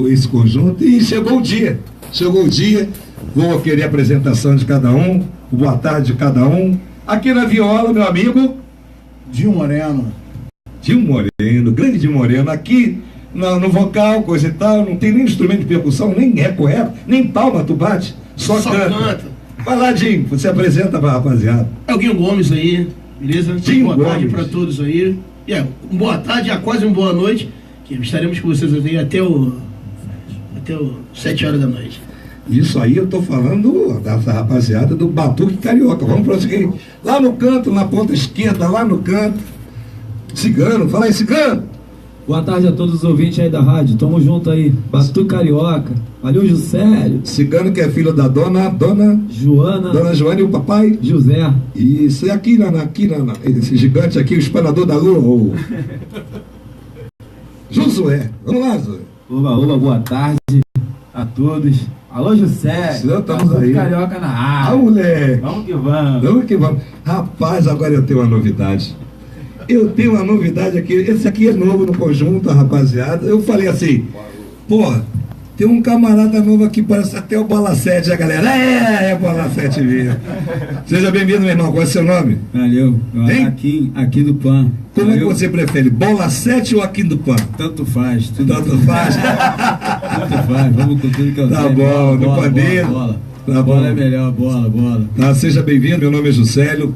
esse conjunto e chegou o dia. Vou querer a apresentação de cada um, o boa tarde de cada um. Aqui na viola, meu amigo Dinho Moreno, grande Dinho Moreno. Aqui no vocal, coisa e tal, não tem nem instrumento de percussão, nem eco, nem palma tu bate, só canta. Vai lá, Dinho, você apresenta pra rapaziada. É o Guinho Gomes aí, beleza? Dinho boa tarde Gomes. pra todos aí. Boa tarde, quase uma boa noite. Que estaremos com vocês aí até 7 horas da noite. Isso aí eu tô falando dessa rapaziada do Batuque Carioca. Vamos prosseguir. Lá no canto, na ponta esquerda, lá no canto. Cigano, fala aí, Cigano. Boa tarde a todos os ouvintes aí da rádio. Tamo junto aí. Batuque Carioca. Valeu, Juscelio. Cigano, que é filho da dona Joana. Dona Joana e o papai? José. Isso, e aqui esse gigante aqui, o espanador da lua, Josué. Vamos lá, Josué. Oba, boa tarde a todos. Alô, Juscelio. Estamos aí. Carioca na área. Moleque. Vamos que vamos. Rapaz, agora eu tenho uma novidade. Aqui. Esse aqui é novo no conjunto, rapaziada. Eu falei assim, porra, tem um camarada novo aqui, parece até o Bola 7, a galera. É Bola 7 mesmo. Seja bem-vindo, meu irmão. Qual é o seu nome? Valeu. Aqui do PAN. Como é que você prefere? Bola 7 ou aqui do PAN? Tanto faz. Tanto faz. Vamos com tudo que eu Tá tenho. bom, no pandeiro. Bola. Tá bom. Bola é melhor, bola. Tá, seja bem-vindo, meu nome é Juscelio.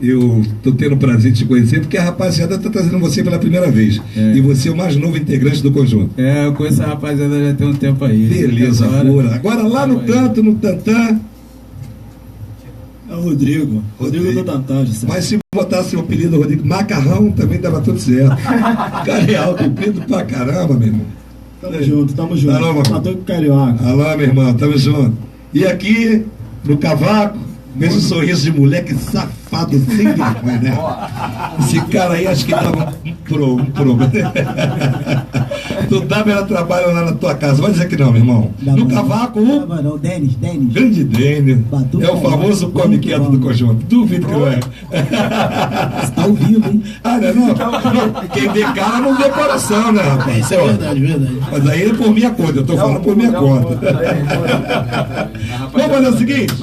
Eu tô tendo o prazer de te conhecer, porque a rapaziada tá trazendo você pela primeira vez. E você é o mais novo integrante do conjunto. Eu conheço a rapaziada já tem um tempo aí. Beleza, pura. Agora lá no canto, no tantã. é o Rodrigo do Tantã, Juscelio. Mas se botasse o apelido Rodrigo Macarrão, também dava tudo certo. Cara é alto, comprido pra caramba, meu irmão. Tamo junto. Alô, meu Batuque Carioca. Alô, meu irmão, tamo junto. E aqui, no cavaco, mesmo sorriso de moleque safado, sem vergonha, né? Esse cara aí, acho que tava um problema. Tu dava trabalho lá na tua casa, vai dizer que não, meu irmão. No cavaco, Não, Denis. grande Dênio, é o famoso come quieto do conjunto. Duvido que não é. Você tá ouvindo, hein? Ah, não. Quem vê cara não vê coração, né, rapaz? Isso é verdade. Mas aí é por minha conta, eu tô falando por minha conta. Vamos fazer o seguinte: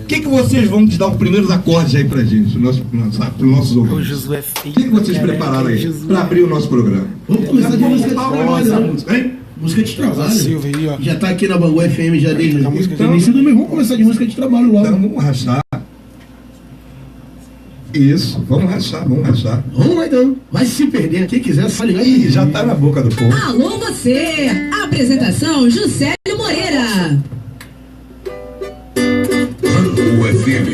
o que vocês vão te dar os primeiros acordes aí pra gente, para os nossos ouvintes? O que vocês prepararam aí pra abrir o nosso programa? Vamos começar de música de trabalho, Hein? Música de trabalho. Silva aí, ó. Já tá aqui na Bangu FM já desde o Então, início do mês. Vamos começar de música de trabalho logo. Então vamos rachar. Isso, vamos rachar. Vamos lá então. Vai se perder. Quem quiser, só ligar. Ih, já tá na boca do povo. Alô você! Apresentação Juscelio Moreira. O FM.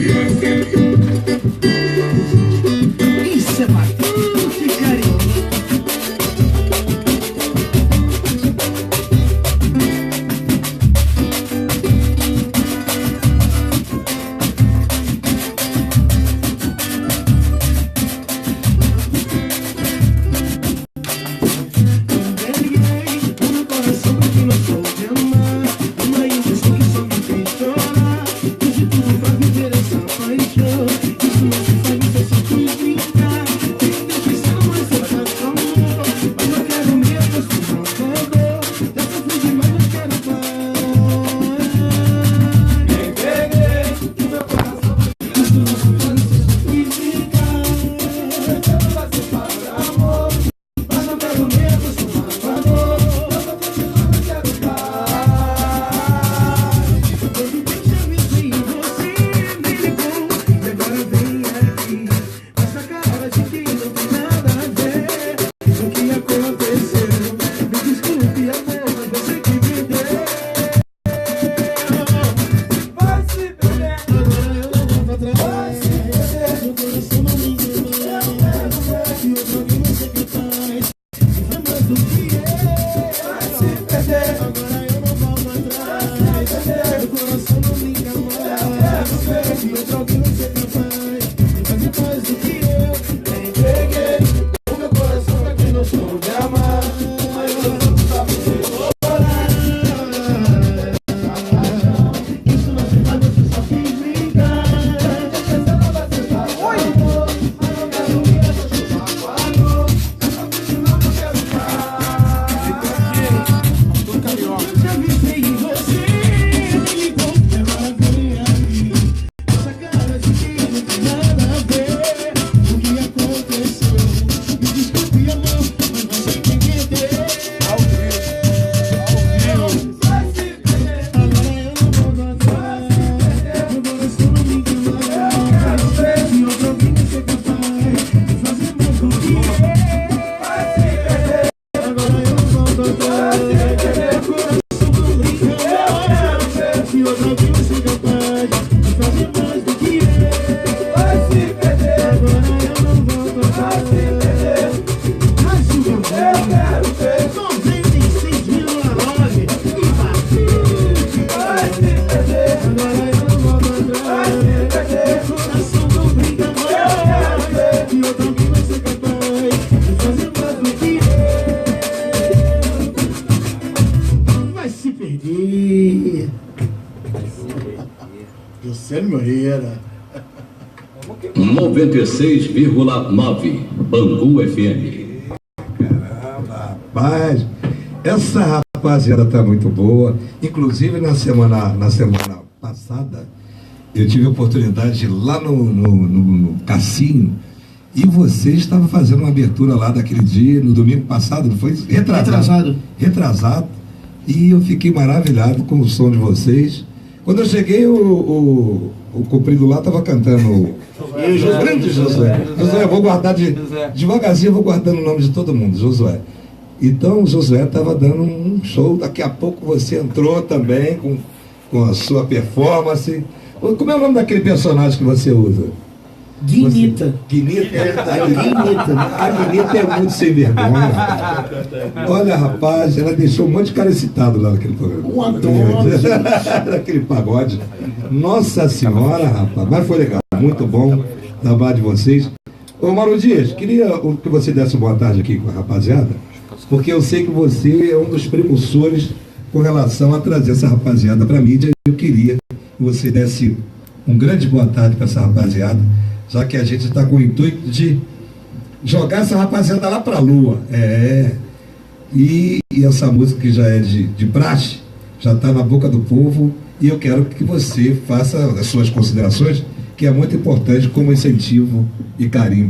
Isso é batuque, carinho. Coração que não soube amar, uma ilusão. E... Juscelio Moreira. 96,9 Bangu FM. Caramba, rapaz, essa rapaziada tá muito boa. Inclusive na semana passada eu tive a oportunidade de ir lá no Cassino e você estava fazendo uma abertura lá daquele dia, no domingo passado, não foi? Retrasado. E eu fiquei maravilhado com o som de vocês. Quando eu cheguei, o Comprido lá estava cantando. Grande Josué. Josué, eu vou guardar devagarzinho, eu vou guardando o nome de todo mundo, Josué. Então o Josué estava dando um show. Daqui a pouco você entrou também com a sua performance. Como é o nome daquele personagem que você usa? Guinita. Guinita. A Guinita é muito sem vergonha. Olha, rapaz, ela deixou um monte de cara excitado lá naquele programa. Naquele pagode. Nossa Senhora, rapaz. Mas foi legal, muito bom o trabalho de vocês. Ô Mauro Dias, queria que você desse uma boa tarde aqui com a rapaziada, porque eu sei que você é um dos precursores com relação a trazer essa rapaziada para a mídia. Eu queria que você desse um grande boa tarde para essa rapaziada, já que a gente está com o intuito de jogar essa rapaziada lá para a lua. E essa música que já é de praxe, já está na boca do povo, e eu quero que você faça as suas considerações, que é muito importante como incentivo e carinho